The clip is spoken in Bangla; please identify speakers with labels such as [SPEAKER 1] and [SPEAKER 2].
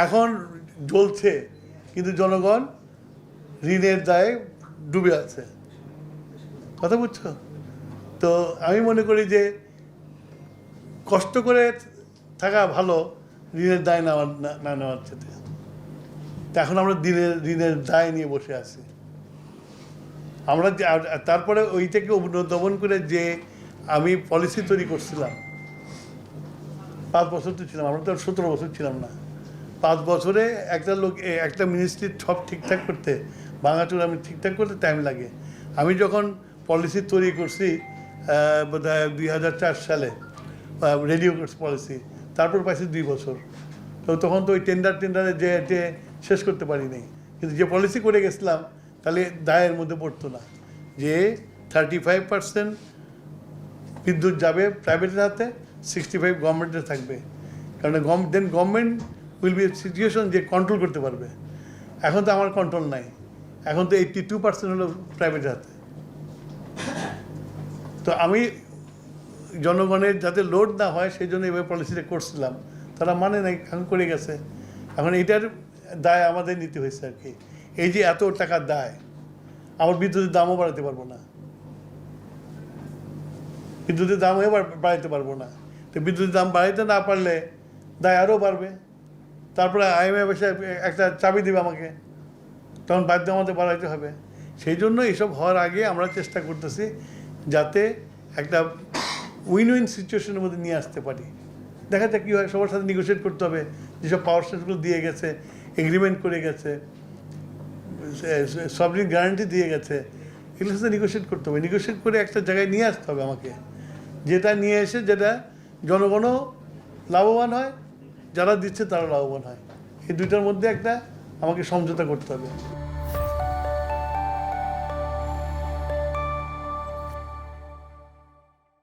[SPEAKER 1] এখন জ্বলছে, কিন্তু জনগণ ঋণের দায়ে ডুবে আছে। কথা বুঝছো? তো আমি মনে করি যে কষ্ট করে থাকা ভালো ঋণের দায় না নেওয়ার চেয়ে। এখন আমরা ঋণের দায় নিয়ে বসে আছি। আমরা তারপরে ওইটাকে দমন করে যে আমি পলিসি তৈরি করছিলাম, 5 বছর তো ছিলাম, আমরা তো 17 বছর ছিলাম না। 5 বছরে একটা মিনিস্ট্রি সব ঠিকঠাক করতে, ভাঙাচোরা আমি ঠিকঠাক করতে টাইম লাগে। আমি যখন পলিসি তৈরি করছি বোধহয় 2004 সালে, রেডিও পলিসি, তারপর পাইছি 2 বছর। তো তখন তো ওই টেন্ডারে যে শেষ করতে পারিনি, কিন্তু যে পলিসি করে গেছিলাম তাহলে দায়ের মধ্যে পড়তো না যে 35% বিদ্যুৎ যাবে প্রাইভেটের হাতে, 65 গভর্নমেন্টের থাকবে। কারণ দেন গভর্নমেন্ট উইল বি সিচুয়েশন যে কন্ট্রোল করতে পারবে। এখন তো আমার কন্ট্রোল নাই, এখন তো 82% হলো প্রাইভেটের হাতে। তো আমি জনগণের যাতে লোড না হয় সেই জন্য এভাবে পলিসিটা করছিলাম, তারা মানে নাই, এখন করে গেছে। এখন এটার দায় আমাদের নিতে হয়েছে আর কি। এই যে এত টাকার দায়, আমার বিদ্যুতের দামও বাড়াতে পারবো না, বিদ্যুতের দামও বাড়াইতে পারবো না। তো বিদ্যুতের দাম বাড়াইতে না পারলে দায় আরও বাড়বে। তারপরে IMF এসে একটা চাবি দেবে আমাকে, তখন বাধ্য আমাদের বাড়াইতে হবে। সেই জন্য এসব হওয়ার আগে আমরা চেষ্টা করতেছি যাতে একটা উইন উইন সিচুয়েশনের মধ্যে নিয়ে আসতে পারি। দেখা যাক কী হয়, সবার সাথে নেগোশিয়েট করতে হবে। যেসব পাওয়ার স্টেশনগুলো দিয়ে গেছে, এগ্রিমেন্ট করে গেছে, সবরিন গ্যারান্টি দিয়ে গেছে, এগুলোর সাথে নেগোশিয়েট করতে হবে। নেগোশিয়েট করে একটা জায়গায় নিয়ে আসতে হবে আমাকে, যেটা নিয়ে এসে যেটা জনগণও লাভবান হয়, যারা দিচ্ছে তারা লাভবান হয়। এই দুইটার মধ্যে একটা আমাকে সমঝোতা করতে হবে।